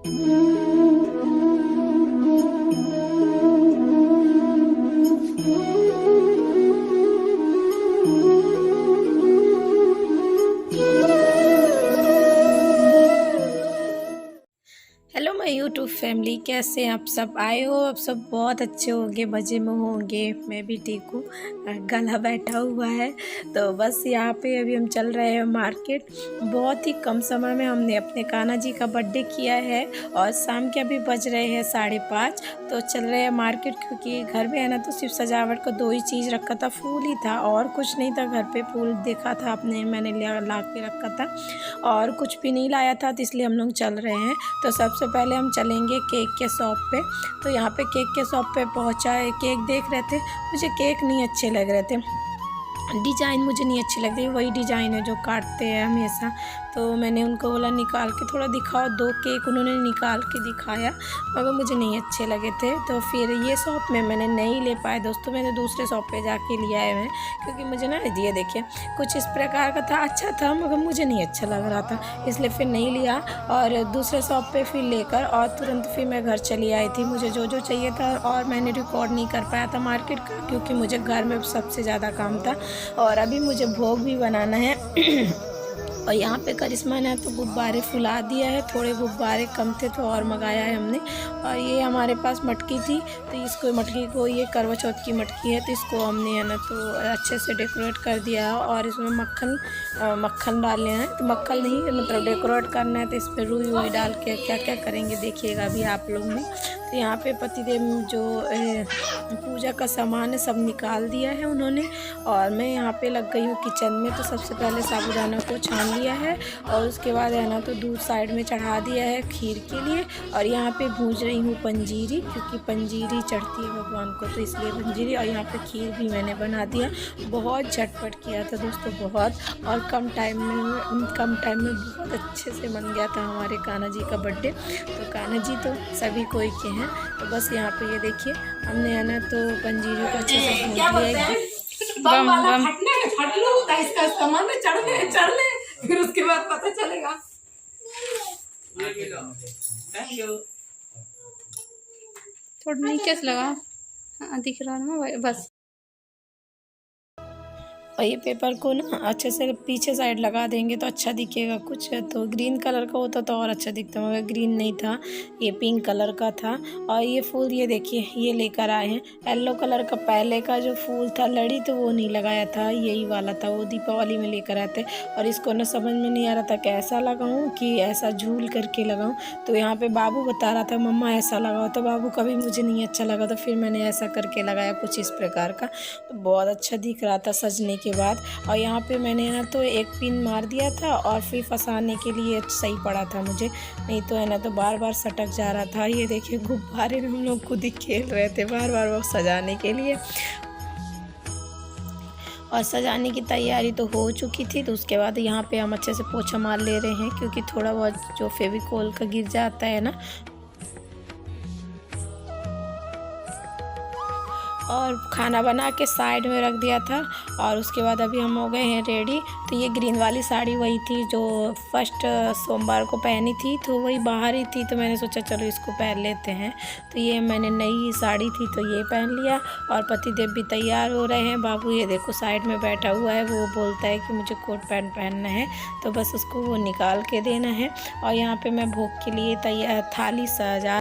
Hello my YouTube family, कैसे हैं आप सब? आए हो आप सब बहुत अच्छे होंगे, मज़े में होंगे। मैं भी ठीक हूँ। गला बैठा हुआ है तो बस यहाँ पे अभी हम चल रहे हैं मार्केट। बहुत ही कम समय में हमने अपने कान्हा जी का बर्थडे किया है और शाम के अभी बज रहे हैं 5:30। तो चल रहे हैं मार्केट, क्योंकि घर में है ना तो सिर्फ सजावट का 2 ही चीज़ रखा था, फूल ही था और कुछ नहीं था। घर पे फूल देखा था आपने, मैंने ला के रखा था और कुछ भी नहीं लाया था, तो इसलिए हम लोग चल रहे हैं। तो सबसे पहले हम चलेंगे केक के शॉप पे। तो यहाँ पे केक के शॉप पे पहुँचा है, केक देख रहे थे। मुझे केक नहीं अच्छे लग रहे थे, डिज़ाइन मुझे नहीं अच्छी लगती, वही डिज़ाइन है जो काटते हैं हमेशा। तो मैंने उनको बोला निकाल के थोड़ा दिखाओ। 2 केक उन्होंने निकाल के दिखाया, मगर मुझे नहीं अच्छे लगे थे। तो फिर ये शॉप में मैंने नहीं ले पाए दोस्तों, मैंने दूसरे शॉप पे जाके लिया है मैं, क्योंकि मुझे ना ये देखिए कुछ इस प्रकार का था, अच्छा था मगर मुझे नहीं अच्छा लग रहा था, इसलिए फिर नहीं लिया। और दूसरे शॉप पे फिर लेकर और तुरंत फिर मैं घर चली आई थी। मुझे जो जो चाहिए था और मैंने रिकॉर्ड नहीं कर पाया था मार्केट का, क्योंकि मुझे घर में सबसे ज़्यादा काम था और अभी मुझे भोग भी बनाना है। और यहाँ पे करिश्मा ने तो गुब्बारे फुला दिया है, थोड़े गुब्बारे कम थे तो और मंगाया है हमने। और ये हमारे पास मटकी थी, तो इसको मटकी को, ये करवा चौथ की मटकी है, तो इसको हमने है ना तो अच्छे से डेकोरेट कर दिया है। और इसमें मक्खन डालने हैं, तो मक्खन नहीं मतलब डेकोरेट करना है, तो इस पर रुई वुई डाल के क्या क्या करेंगे देखिएगा अभी आप लोग ने। तो यहाँ पे पतिदेव जो पूजा का सामान है सब निकाल दिया है उन्होंने, और मैं यहाँ पे लग गई हूँ किचन में। तो सबसे पहले साबूदाना को छान लिया है और उसके बाद है ना तो दूध साइड में चढ़ा दिया है खीर के लिए। और यहाँ पे भूंज रही हूँ पंजीरी, क्योंकि पंजीरी चढ़ती है भगवान को, तो इसलिए पंजीरी। और यहाँ पे खीर भी मैंने बना दिया। बहुत झटपट किया था दोस्तों, बहुत, और कम टाइम में बहुत अच्छे से बन गया था हमारे कान्हा जी का बर्थडे। तो कान्हा जी तो सभी कोई के हैं। तो बस यहाँ पे ये देखिए हमने है ना तो पंजीरी को अच्छे से भून लिया है। बम वाला फट लो, इसका सामान में चढ़ ले, फिर उसके बाद पता चलेगा। थोड़ा नीचे से लगा, हाँ दिख रहा है ना बस। और ये पेपर को ना अच्छे से पीछे साइड लगा देंगे तो अच्छा दिखेगा। कुछ तो ग्रीन कलर का होता तो और अच्छा दिखता, मगर ग्रीन नहीं था, ये पिंक कलर का था। और ये फूल ये देखिए ये लेकर आए हैं, येलो कलर का पहले का जो फूल था लड़ी, तो वो नहीं लगाया था, यही वाला था, वो दीपावली में लेकर आए थे। और इसको ना समझ में नहीं आ रहा था कैसा लगाऊँ कि ऐसा झूल करके लगाऊँ। तो यहाँ पे बाबू बता रहा था मम्मा ऐसा लगाओ, तो बाबू का भी मुझे नहीं अच्छा लगा, तो फिर मैंने ऐसा करके लगाया कुछ इस प्रकार का। तो बहुत अच्छा दिख रहा था सजने के बाद। और यहाँ पे मैंने ना तो एक पिन मार दिया था और फिर फंसाने के लिए सही पड़ा था मुझे, नहीं तो है ना तो बार बार सटक जा रहा था। ये देखिए गुब्बारे में हम लोग खुद ही खेल रहे थे बार बार वो सजाने के लिए। और सजाने की तैयारी तो हो चुकी थी। तो उसके बाद यहाँ पे हम अच्छे से पोछा मार ले रहे हैं, क्योंकि थोड़ा बहुत जो फेविकोल का गिर जाता है ना। और खाना बना के साइड में रख दिया था। और उसके बाद अभी हम हो गए हैं रेडी। तो ये ग्रीन वाली साड़ी वही थी जो फर्स्ट सोमवार को पहनी थी, तो वही बाहर ही थी, तो मैंने सोचा चलो इसको पहन लेते हैं। तो ये मैंने नई साड़ी थी तो ये पहन लिया। और पतिदेव भी तैयार हो रहे हैं। बाबू ये देखो साइड में बैठा हुआ है, वो बोलता है कि मुझे कोट पैंट पहनना है, तो बस उसको वो निकाल के देना है। और यहाँ पर मैं भोग के लिए तैयार थाली सजा,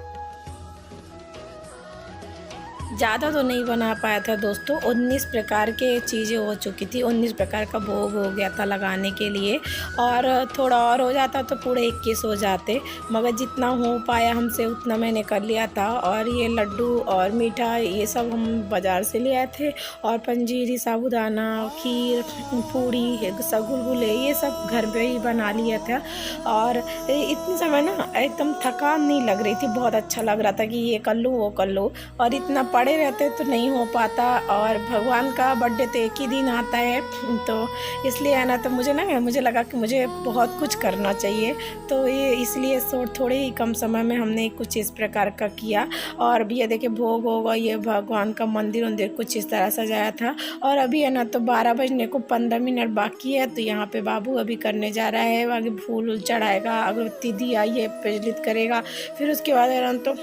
ज़्यादा तो नहीं बना पाया था दोस्तों, 19 प्रकार के चीज़ें हो चुकी थी, 19 प्रकार का भोग हो गया था लगाने के लिए। और थोड़ा और हो जाता तो पूरे 21 हो जाते, मगर जितना हो पाया हमसे उतना मैंने कर लिया था। और ये लड्डू और मीठा ये सब हम बाज़ार से ले आए थे, और पंजीरी, साबूदाना, खीर, पूड़ी, गुलगुले ये सब घर पे ही बना लिया था। और इतने समय ना एकदम थकान नहीं लग रही थी, बहुत अच्छा लग रहा था कि ये कर लूँ वो कर लूँ। और इतना पड़े रहते तो नहीं हो पाता, और भगवान का बर्थडे तो एक ही दिन आता है, तो इसलिए है ना, तो मुझे लगा कि मुझे बहुत कुछ करना चाहिए, तो ये इसलिए थोड़े ही कम समय में हमने कुछ इस प्रकार का किया। और अभी ये देखिए भोग होगा, ये भगवान का मंदिर कुछ इस तरह सजाया था। और अभी है ना तो 12 बजने को 15 मिनट बाकी है, तो यहाँ पे बाबू अभी करने जा रहा है, आगे फूल चढ़ाएगा, अगरबत्ती दिया ये प्रज्वलित करेगा, फिर उसके बाद है ना तो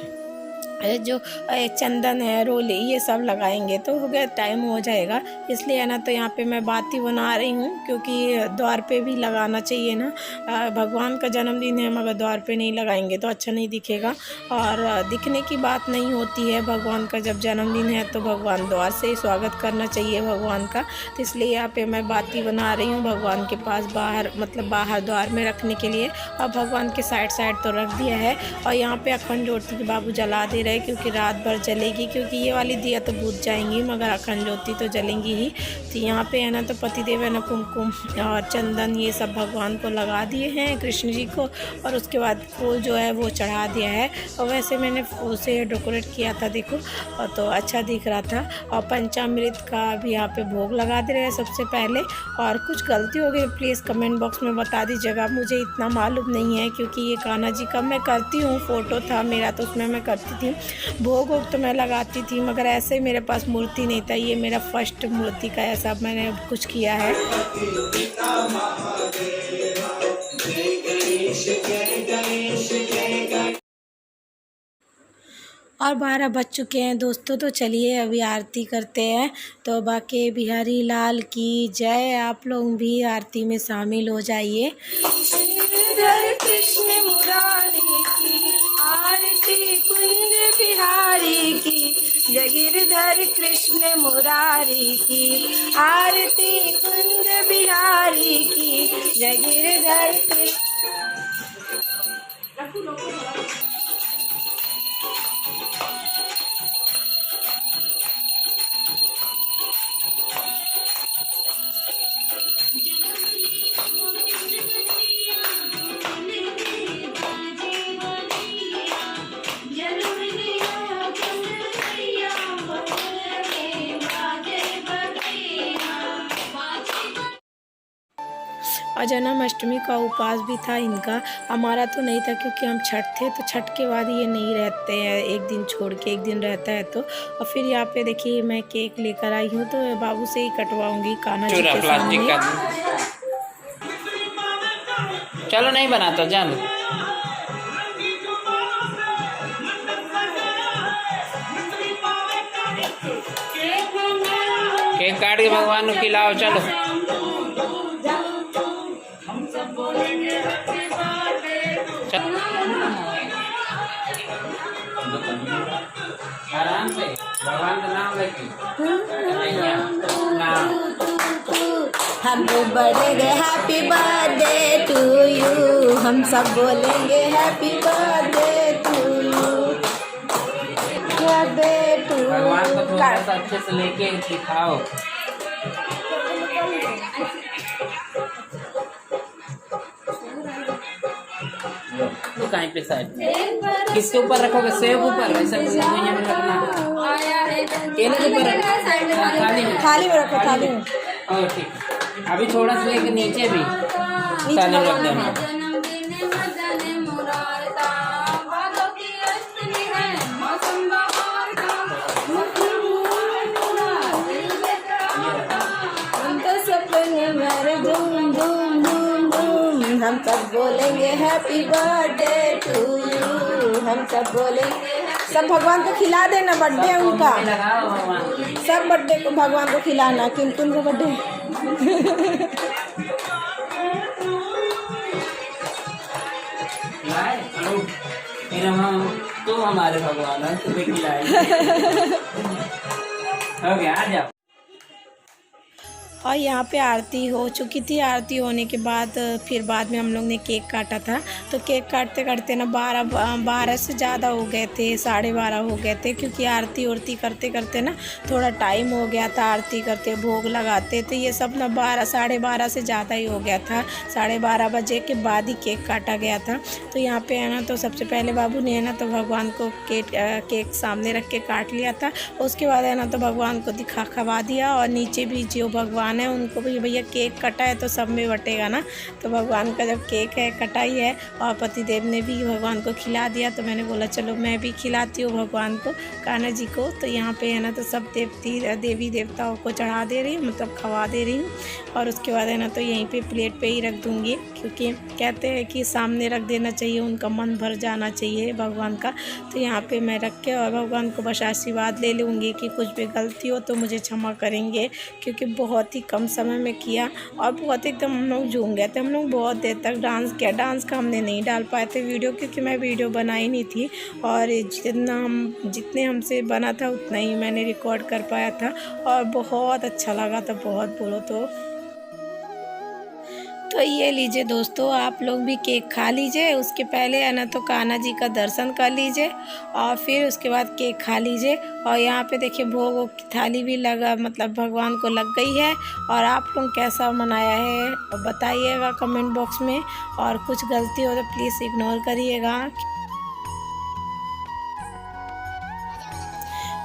जो चंदन है, रोली, ये सब लगाएंगे, तो हो गया, टाइम हो जाएगा। इसलिए है ना तो यहाँ पे मैं बाती बना रही हूँ, क्योंकि द्वार पे भी लगाना चाहिए ना, भगवान का जन्मदिन है, मगर द्वार पे नहीं लगाएंगे तो अच्छा नहीं दिखेगा, और दिखने की बात नहीं होती है। भगवान का जब जन्मदिन है तो भगवान द्वार से ही स्वागत करना चाहिए भगवान का, तो इसलिए यहाँ पे मैं बाती बना रही हूँ भगवान के पास, बाहर मतलब बाहर द्वार में रखने के लिए, और भगवान के साइड तो रख दिया है। और यहाँ पे अखंड ज्योति के बाबू जला दे रहे, क्योंकि रात भर जलेगी, क्योंकि ये वाली दिया तो बुझ जाएंगी, मगर अखंड ज्योति तो जलेंगी ही। तो यहाँ पे है ना तो पतिदेव है ना कुमकुम और चंदन ये सब भगवान को लगा दिए हैं, कृष्ण जी को, और उसके बाद फूल जो है वो चढ़ा दिया है। और वैसे मैंने फूल से डेकोरेट किया था, देखो, और तो अच्छा दिख रहा था। और पंचामृत का भी यहाँ पे भोग लगा दे रहे हैं सबसे पहले। और कुछ गलती हो गई प्लीज़ कमेंट बॉक्स में बता दीजिएगा, मुझे इतना मालूम नहीं है, क्योंकि ये कान्हा जी का मैं करती हूँ, फ़ोटो था मेरा तो उसमें मैं करती थी, भोग तो मैं लगाती थी, मगर ऐसे मेरे पास मूर्ति नहीं था, ये मेरा फर्स्ट मूर्ति का ऐसा मैंने कुछ किया है। और 12 बज चुके हैं दोस्तों, तो चलिए अभी आरती करते हैं। तो बाके बिहारी लाल की जय, आप लोग भी आरती में शामिल हो जाइए। कृष्ण मुरारी की आरती कुंज बिहारी की, जगीरधर कृष्ण मुरारी की आरती कुंज बिहारी की, जगीरधर कृष्ण। और जन्माष्टमी का उपवास भी था इनका, हमारा तो नहीं था क्योंकि हम छठ थे, तो छठ के बाद ये नहीं रहते हैं, एक दिन छोड़ के एक दिन रहता है। तो और फिर यहाँ पे देखिए मैं केक लेकर आई हूँ, तो बाबू से ही कटवाऊंगी कान्हा जी के सामने। चलो नहीं बनाता जान, केक काट के भगवान को खिलाओ। चलो आराम से भगवान का नाम लेके हम बोलेंगे हैप्पी बर्थडे टू यू, हम सब बोलेंगे happy birthday to you, birthday to. भगवान को थोड़ा सा अच्छे से लेके दिखाओ। कहीं पे साइड किसके ऊपर रखोगे? सेब ऊपर, ऐसा में रखना, केले के ऊपर थाली में रखो, थाली में। ठीक, अभी थोड़ा सा लेके नीचे भी थाली में रख देना। हम सब बोलेंगे हैप्पी बर्थडे टू यू, हम सब बोलेंगे, सब भगवान को खिला देना, बर्थडे है उनका, सब बर्थडे को भगवान को खिलाना, किंतु उनका बर्थडे। तो हमारे भगवान है, तुम्हें खिलाएंगे। हो गया, आ जाओ। और यहाँ पे आरती हो चुकी थी। आरती होने के बाद फिर बाद में हम लोग ने केक काटा था। तो केक काटते काटते ना 12 से ज़्यादा हो गए थे, 12:30 हो गए थे, क्योंकि आरती उरती करते करते ना थोड़ा टाइम हो गया था। आरती करते भोग लगाते तो ये सब ना 12 से ज़्यादा ही हो गया था। 12:30 बजे के बाद ही केक काटा गया था। तो यहाँ पे है ना, तो सबसे पहले बाबू ने है ना तो भगवान को केक सामने रख के काट लिया था। उसके बाद है ना तो भगवान को खवा दिया, और नीचे भी जो भगवान है उनको भी भैया केक कटा है तो सब में बटेगा ना। तो भगवान का जब केक है कटाई है और पतिदेव ने भी भगवान को खिला दिया, तो मैंने बोला चलो मैं भी खिलाती हूँ भगवान को, कान्हा जी को। तो यहाँ पे है ना तो सब देवी देवताओं को चढ़ा दे रही हूँ, मतलब खवा दे रही हूँ। और उसके बाद है ना तो यहीं पे प्लेट पे ही रख दूँगी, क्योंकि कहते हैं कि सामने रख देना चाहिए, उनका मन भर जाना चाहिए भगवान का। तो यहाँ पे मैं रख के और भगवान को बस आशीर्वाद ले लूँगी कि कुछ भी गलती हो तो मुझे क्षमा करेंगे, क्योंकि बहुत ही कम समय में किया और बहुत एकदम हम लोग झूम गए थे। हम लोग बहुत देर तक डांस किया। डांस का हमने नहीं डाल पाए थे वीडियो, क्योंकि मैं वीडियो बनाई नहीं थी, और जितने हमसे बना था उतना ही मैंने रिकॉर्ड कर पाया था, और बहुत अच्छा लगा था, बहुत बोलो तो ये लीजिए दोस्तों, आप लोग भी केक खा लीजिए। उसके पहले है ना तो कान्हा जी का दर्शन कर लीजिए, और फिर उसके बाद केक खा लीजिए। और यहाँ पे देखिए भोग की थाली भी लगा, मतलब भगवान को लग गई है। और आप लोग कैसा मनाया है बताइएगा कमेंट बॉक्स में, और कुछ गलती हो तो प्लीज़ इग्नोर करिएगा।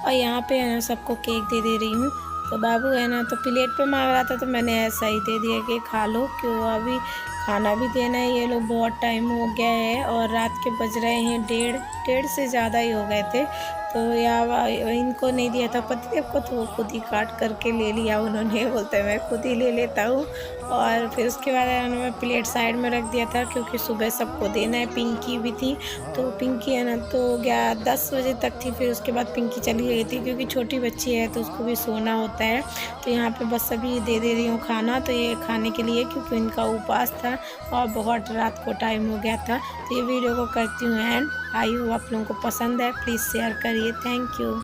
और यहाँ पे है ना सबको केक दे रही हूँ। तो बाबू है ना तो प्लेट पे मांग रहा था, तो मैंने ऐसा ही दे दिया कि खा लो, क्यों अभी खाना भी देना है। ये लोग बहुत टाइम हो गया है, और रात के बज रहे हैं 1:30 से ज़्यादा ही हो गए थे। तो या इनको नहीं दिया था पतिदेव को, तो वो खुद ही काट करके ले लिया उन्होंने। बोलते मैं खुद ही ले लेता हूँ। और फिर उसके बाद मैं प्लेट साइड में रख दिया था, क्योंकि सुबह सबको देना है। पिंकी भी थी, तो पिंकी है ना तो 10 बजे तक थी। फिर उसके बाद पिंकी चली गई थी, क्योंकि छोटी बच्ची है तो उसको भी सोना होता है। तो यहाँ पे बस अभी दे रही हूँ खाना, तो ये खाने के लिए, क्योंकि इनका उपवास था और बहुत रात को टाइम हो गया था। तो ये वीडियो को करती हूँ एंड। आई होप आप लोगों को पसंद है, प्लीज़ शेयर करिए। Thank you.